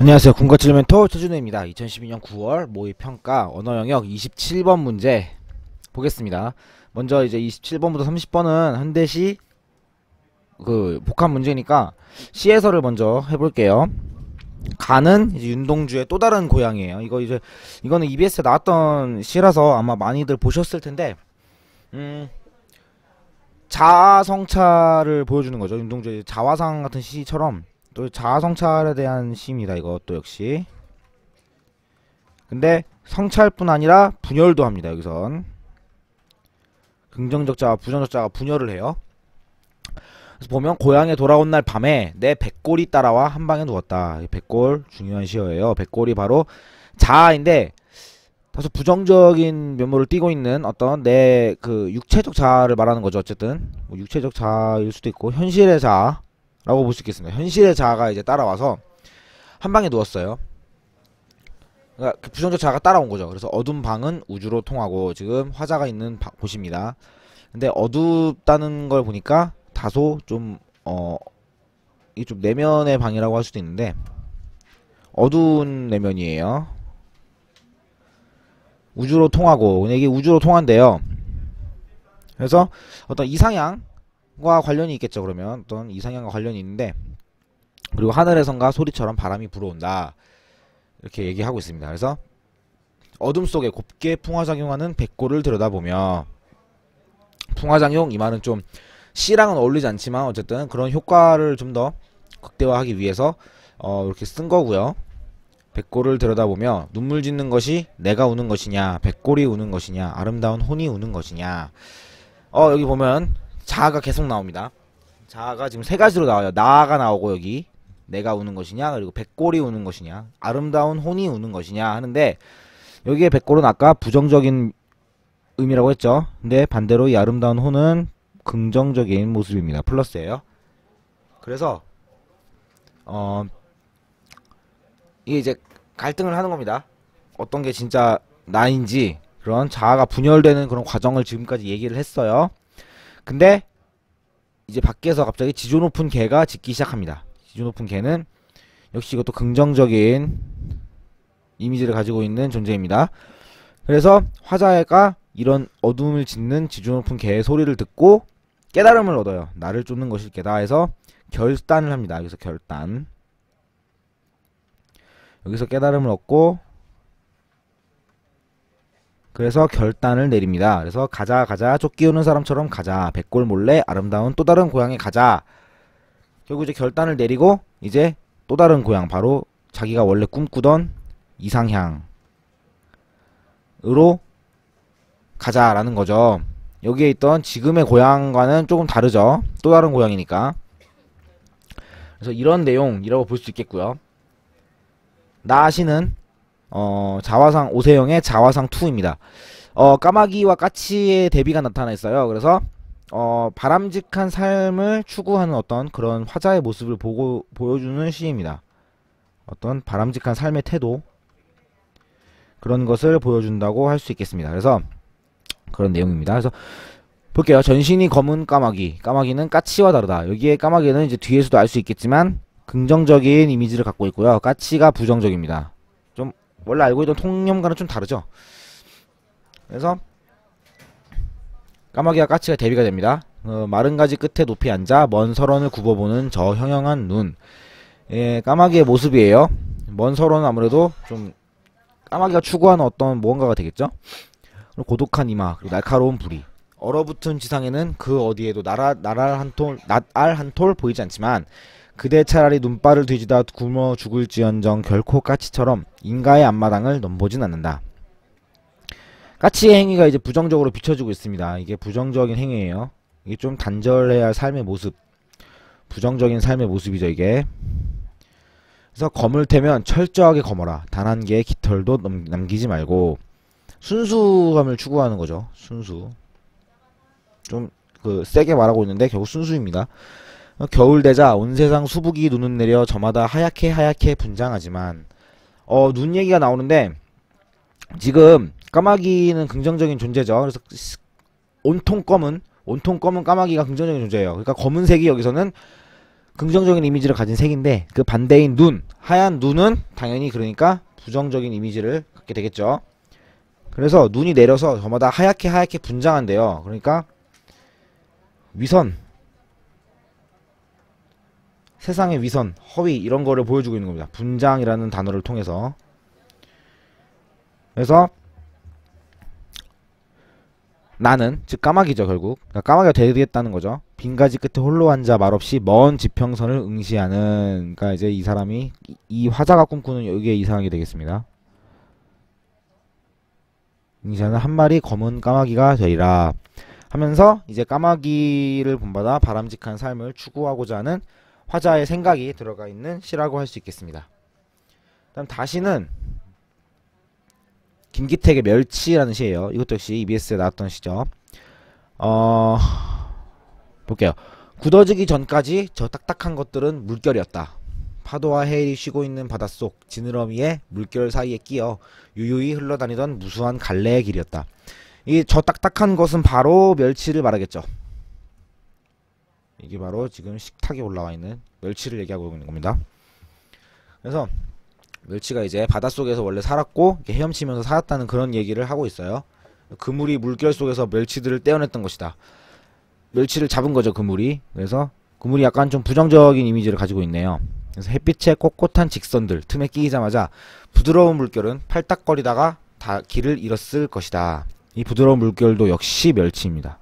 안녕하세요. 군것질 멘토 최준호입니다. 2012년 9월 모의평가 언어영역 27번 문제 보겠습니다. 먼저 이제 27번부터 30번은 현대시 복합 문제니까 시에서를 먼저 해볼게요. 가는 이제 윤동주의 또 다른 고향이에요. 이거는 EBS에 나왔던 시라서 아마 많이들 보셨을 텐데, 자아성찰을 보여주는 거죠. 윤동주의 자화상 같은 시처럼 또 자아성찰에 대한 시입니다. 이것도 역시. 근데 성찰뿐 아니라 분열도 합니다. 여기선 긍정적 자와 부정적 자가 분열을 해요. 그래서 보면 고향에 돌아온 날 밤에 내 백골이 따라와 한 방에 누웠다. 백골 중요한 시어예요. 백골이 바로 자아인데 다소 부정적인 면모를 띠고 있는 어떤 내 육체적 자아를 말하는 거죠. 어쨌든 뭐 육체적 자아일 수도 있고 현실의 자아 라고 볼 수 있겠습니다. 현실의 자아가 이제 따라와서 한 방에 누웠어요. 그러니까 그 부정적 자아가 따라온 거죠. 그래서 어두운 방은 우주로 통하고 지금 화자가 있는 곳입니다. 근데 어둡다는 걸 보니까 다소 이게 좀 내면의 방이라고 할 수도 있는데 어두운 내면이에요. 우주로 통하고 근데 이게 우주로 통한대요. 그래서 어떤 이상향과 관련이 있겠죠. 그러면 어떤 이상향과 관련이 있는데, 그리고 하늘에선가 소리처럼 바람이 불어온다 이렇게 얘기하고 있습니다. 그래서 어둠 속에 곱게 풍화작용하는 백골을 들여다보며, 풍화작용 이 말은 좀 시랑은 어울리지 않지만 어쨌든 그런 효과를 좀 더 극대화하기 위해서 이렇게 쓴 거고요. 백골을 들여다보며 눈물 짓는 것이 내가 우는 것이냐, 백골이 우는 것이냐, 아름다운 혼이 우는 것이냐. 여기 보면 자아가 계속 나옵니다. 자아가 지금 세 가지로 나와요. 나가 나오고, 여기 내가 우는 것이냐, 그리고 백골이 우는 것이냐, 아름다운 혼이 우는 것이냐 하는데, 여기에 백골은 아까 부정적인 의미라고 했죠. 근데 반대로 이 아름다운 혼은 긍정적인 모습입니다. 플러스예요. 그래서 이게 이제 갈등을 하는 겁니다. 어떤 게 진짜 나인지, 그런 자아가 분열되는 그런 과정을 지금까지 얘기를 했어요. 근데 이제 밖에서 갑자기 지조 높은 개가 짖기 시작합니다. 지조 높은 개는 역시 이것도 긍정적인 이미지를 가지고 있는 존재입니다. 그래서 화자가 이런 어둠을 짓는 지조 높은 개의 소리를 듣고 깨달음을 얻어요. 나를 쫓는 것일 게다 해서 결단을 합니다. 여기서 결단. 여기서 깨달음을 얻고, 그래서 결단을 내립니다. 그래서 가자 쫓기우는 사람처럼 가자, 백골 몰래 아름다운 또 다른 고향에 가자. 결국 이제 결단을 내리고 이제 또 다른 고향, 바로 자기가 원래 꿈꾸던 이상향으로 가자라는 거죠. 여기에 있던 지금의 고향과는 조금 다르죠. 또 다른 고향이니까. 그래서 이런 내용이라고 볼 수 있겠고요. 나시는 자화상 오세영의 자화상 2입니다. 까마귀와 까치의 대비가 나타나 있어요. 그래서 바람직한 삶을 추구하는 어떤 그런 화자의 모습을 보여주는 시입니다. 어떤 바람직한 삶의 태도, 그런 것을 보여준다고 할 수 있겠습니다. 그래서 그런 내용입니다. 그래서 볼게요. 전신이 검은 까마귀, 까마귀는 까치와 다르다. 여기에 까마귀는 이제 뒤에서도 알 수 있겠지만 긍정적인 이미지를 갖고 있고요. 까치가 부정적입니다. 좀 원래 알고 있던 통념과는 좀 다르죠. 그래서 까마귀와 까치가 대비가 됩니다. 마른 가지 끝에 높이 앉아 먼 설원을 굽어보는 저 형형한 눈. 까마귀의 모습이에요. 먼 설원은 아무래도 좀 까마귀가 추구하는 어떤 무언가가 되겠죠. 그리고 고독한 이마, 그리고 날카로운 부리. 얼어붙은 지상에는 그 어디에도 낯알 한 톨 보이지 않지만 그대 차라리 눈발을 뒤지다 굶어 죽을지언정 결코 까치처럼 인가의 앞마당을 넘보진 않는다. 까치의 행위가 이제 부정적으로 비춰지고 있습니다. 이게 부정적인 행위예요. 이게 좀 단절해야 할 삶의 모습, 부정적인 삶의 모습이죠, 이게. 그래서 검을 태면 철저하게 검어라. 단 한 개의 깃털도 남기지 말고. 순수함을 추구하는 거죠. 순수. 좀 세게 말하고 있는데 결국 순수입니다. 겨울 되자 온 세상 수북이 눈은 내려 저마다 하얗게 분장하지만, 눈 얘기가 나오는데, 지금 까마귀는 긍정적인 존재죠. 그래서 온통 검은 까마귀가 긍정적인 존재예요. 그러니까 검은색이 여기서는 긍정적인 이미지를 가진 색인데 그 반대인 눈, 하얀 눈은 당연히 그러니까 부정적인 이미지를 갖게 되겠죠. 그래서 눈이 내려서 저마다 하얗게 하얗게 분장한대요. 그러니까 위선, 세상의 위선, 허위 이런 거를 보여주고 있는 겁니다. 분장이라는 단어를 통해서. 그래서 나는, 즉 까마귀죠 결국. 그러니까 까마귀가 되겠다는 거죠. 빈가지 끝에 홀로 앉아 말없이 먼 지평선을 응시하는. 그러니까 이제 이 사람이 이 화자가 꿈꾸는 여기에 이상하게 되겠습니다. 응시하는 한 마리 검은 까마귀가 되리라 하면서 이제 까마귀를 본받아 바람직한 삶을 추구하고자 하는 화자의 생각이 들어가 있는 시라고 할 수 있겠습니다. 다음 다시는 김기택의 멸치라는 시예요. 이것도 역시 EBS에 나왔던 시죠. 볼게요. 굳어지기 전까지 저 딱딱한 것들은 물결이었다. 파도와 해일이 쉬고 있는 바닷속 지느러미에 물결 사이에 끼어 유유히 흘러다니던 무수한 갈래의 길이었다. 이 저 딱딱한 것은 바로 멸치를 말하겠죠. 이게 바로 지금 식탁에 올라와 있는 멸치를 얘기하고 있는 겁니다. 그래서 멸치가 이제 바닷속에서 원래 살았고 헤엄치면서 살았다는 그런 얘기를 하고 있어요. 그물이 물결 속에서 멸치들을 떼어냈던 것이다. 멸치를 잡은 거죠, 그물이. 그래서 그물이 약간 좀 부정적인 이미지를 가지고 있네요. 그래서 햇빛의 꼿꼿한 직선들 틈에 끼이자마자 부드러운 물결은 팔딱거리다가 다 길을 잃었을 것이다. 이 부드러운 물결도 역시 멸치입니다.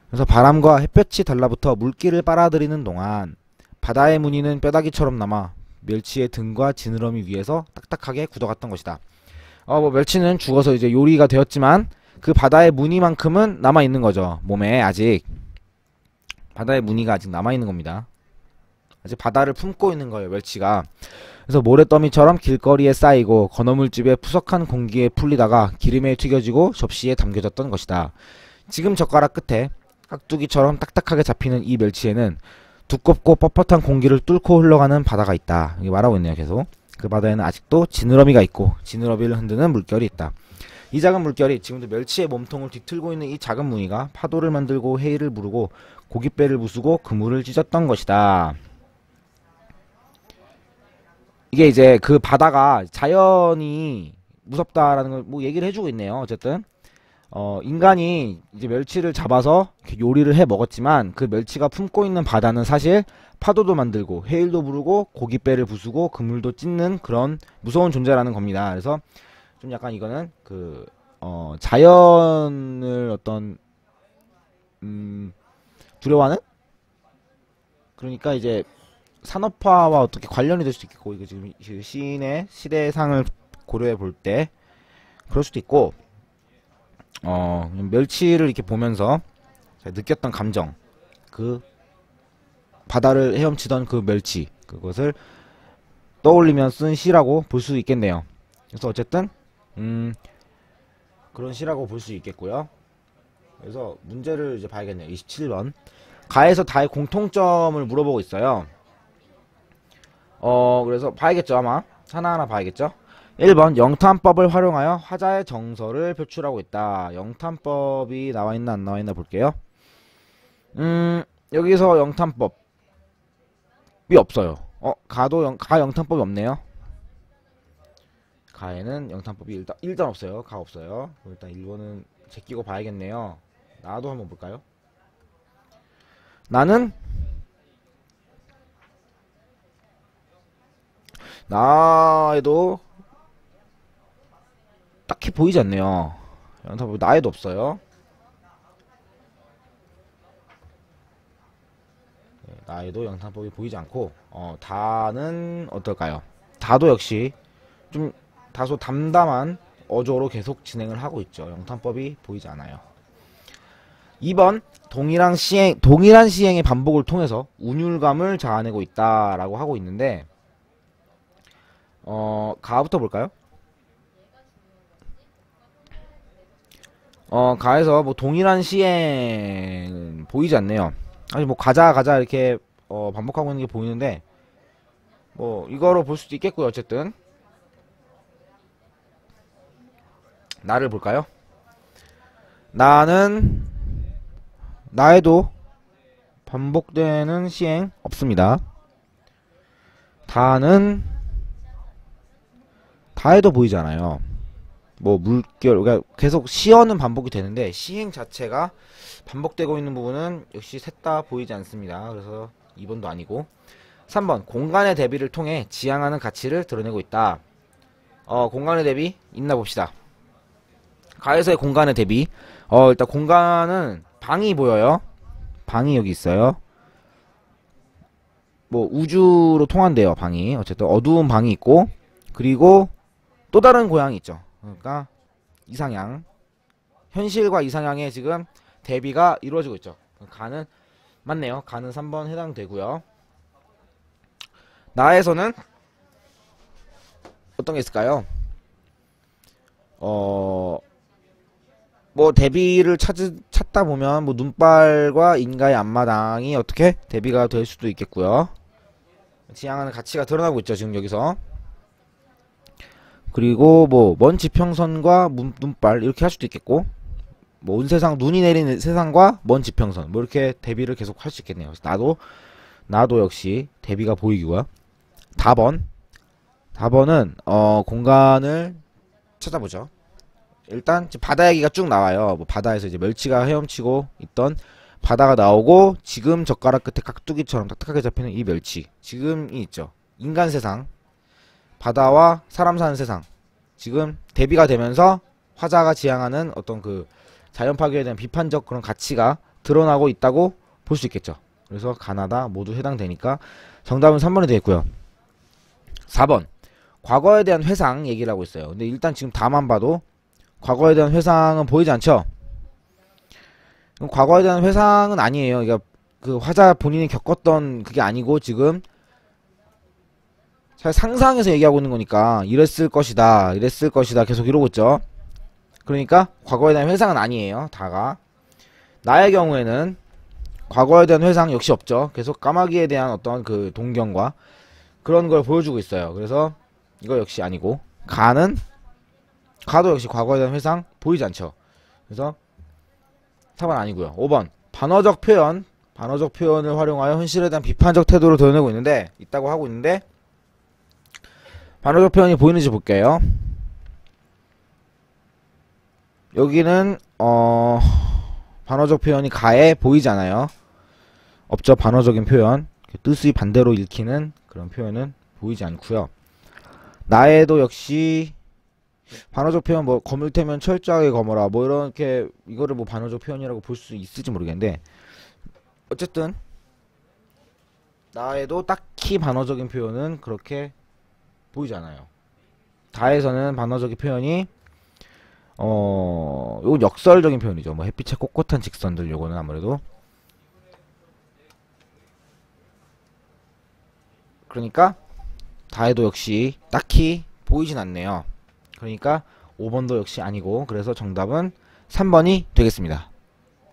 그래서 바람과 햇볕이 달라붙어 물길을 빨아들이는 동안 바다의 무늬는 뼈다귀처럼 남아 멸치의 등과 지느러미 위에서 딱딱하게 굳어갔던 것이다. 뭐 멸치는 죽어서 이제 요리가 되었지만 그 바다의 무늬만큼은 남아있는 거죠. 몸에 아직 바다의 무늬가 아직 남아있는 겁니다. 아직 바다를 품고 있는 거예요, 멸치가. 그래서 모래더미처럼 길거리에 쌓이고 건어물집의 푸석한 공기에 풀리다가 기름에 튀겨지고 접시에 담겨졌던 것이다. 지금 젓가락 끝에 깍두기처럼 딱딱하게 잡히는 이 멸치에는 두껍고 뻣뻣한 공기를 뚫고 흘러가는 바다가 있다. 이게 말하고 있네요, 계속. 그 바다에는 아직도 지느러미가 있고 지느러미를 흔드는 물결이 있다. 이 작은 물결이 지금도 멸치의 몸통을 뒤틀고 있는 이 작은 무늬가 파도를 만들고 해일을 부르고 고깃배를 부수고 그물을 찢었던 것이다. 이게 이제 그 바다가 자연이 무섭다라는 걸 뭐 얘기를 해주고 있네요. 어쨌든 인간이 이제 멸치를 잡아서 요리를 해 먹었지만 그 멸치가 품고 있는 바다는 사실 파도도 만들고 해일도 부르고 고깃배를 부수고 그물도 찢는 그런 무서운 존재라는 겁니다. 그래서 좀 약간 이거는 그 자연을 어떤 두려워하는? 그러니까 이제 산업화와 어떻게 관련이 될 수도 있겠고, 이거 지금 시인의 시대상을 고려해 볼 때 그럴 수도 있고, 멸치를 이렇게 보면서 느꼈던 감정, 그 바다를 헤엄치던 그 멸치, 그것을 떠올리면 쓴 시라고 볼 수 있겠네요. 그래서 어쨌든 그런 시라고 볼 수 있겠고요. 그래서 문제를 이제 봐야겠네요. 27번. 가에서 다의 공통점을 물어보고 있어요. 그래서 봐야겠죠, 아마. 하나하나 봐야겠죠. 1번 영탄법을 활용하여 화자의 정서를 표출하고 있다. 영탄법이 나와있나 안 나와있나 볼게요. 여기서 영탄법이 없어요. 가 영탄법이 없네요. 가에는 영탄법이 일단 없어요. 가 없어요. 일단 1번은 제끼고 봐야겠네요. 나도 한번 볼까요? 나에도 딱히 보이지 않네요. 영탄법이 나에도 없어요. 나에도 영탄법이 보이지 않고 다는 어떨까요? 다도 역시 좀 다소 담담한 어조로 계속 진행을 하고 있죠. 영탄법이 보이지 않아요. 2번 동일한 시행의 반복을 통해서 운율감을 자아내고 있다라고 하고 있는데 가부터 볼까요? 가에서 뭐 동일한 시행은 보이지 않네요. 아니 뭐 가자 이렇게 반복하고 있는 게 보이는데 뭐 이거로 볼 수도 있겠고요. 어쨌든 나를 볼까요? 나에도 반복되는 시행 없습니다. 다는 다에도 보이잖아요. 뭐 물결, 그러니까 계속 시어는 반복이 되는데 시행 자체가 반복되고 있는 부분은 역시 셋 다 보이지 않습니다. 그래서 2번도 아니고. 3번 공간의 대비를 통해 지향하는 가치를 드러내고 있다. 공간의 대비 있나 봅시다. 가에서의 공간의 대비. 일단 공간은 방이 보여요. 방이 여기 있어요. 뭐 우주로 통한대요, 방이. 어쨌든 어두운 방이 있고, 그리고 또 다른 고양이 있죠. 그러니까 이상향, 현실과 이상향의 지금 대비가 이루어지고 있죠. 가는 맞네요. 가는 3번 해당되고요. 나에서는 어떤 게 있을까요? 뭐 대비를 찾다 보면 뭐 눈발과 인가의 앞마당이 어떻게 대비가 될 수도 있겠고요. 지향하는 가치가 드러나고 있죠, 지금 여기서. 그리고 뭐 먼 지평선과 눈발 이렇게 할 수도 있겠고, 뭐 온 세상 눈이 내리는 세상과 먼 지평선 뭐 이렇게 대비를 계속 할 수 있겠네요. 나도 역시 대비가 보이고요. 4번은 공간을 찾아보죠. 일단 바다 얘기가 쭉 나와요. 뭐 바다에서 이제 멸치가 헤엄치고 있던 바다가 나오고, 지금 젓가락 끝에 깍두기처럼 딱딱하게 잡히는 이 멸치 지금이 있죠. 인간 세상, 바다와 사람 사는 세상 지금 대비가 되면서 화자가 지향하는 어떤 그 자연 파괴에 대한 비판적 그런 가치가 드러나고 있다고 볼 수 있겠죠. 그래서 가나다 모두 해당되니까 정답은 3번이 되겠고요. 4번 과거에 대한 회상 얘기를 하고 있어요. 근데 일단 지금 다만 봐도 과거에 대한 회상은 보이지 않죠? 과거에 대한 회상은 아니에요. 그러니까 그 화자 본인이 겪었던 그게 아니고 지금 잘 상상해서 얘기하고 있는 거니까 이랬을 것이다 계속 이러고 있죠. 그러니까 과거에 대한 회상은 아니에요. 다가. 나의 경우에는 과거에 대한 회상 역시 없죠. 계속 까마귀에 대한 어떤 그 동경과 그런 걸 보여주고 있어요. 그래서 이거 역시 아니고, 가도 역시 과거에 대한 회상 보이지 않죠. 그래서 4번 아니고요. 5번 반어적 표현을 활용하여 현실에 대한 비판적 태도를 드러내고 있다고 하고 있는데, 반어적 표현이 보이는지 볼게요. 여기는 반어적 표현이 가에 보이지 않아요. 없죠. 반어적인 표현, 뜻의 반대로 읽히는 그런 표현은 보이지 않고요. 나에도 역시 반어적 표현, 뭐 거물테면 철저하게 거머라 뭐 이렇게, 이거를 뭐 반어적 표현이라고 볼 수 있을지 모르겠는데, 어쨌든 나에도 딱히 반어적인 표현은 그렇게 보이지 않아요. 다에서는 반어적인 표현이 요건 역설적인 표현이죠. 뭐 햇빛의 꼿꼿한 직선들, 요거는 아무래도. 그러니까 다에도 역시 딱히 보이진 않네요. 그러니까 5번도 역시 아니고, 그래서 정답은 3번이 되겠습니다.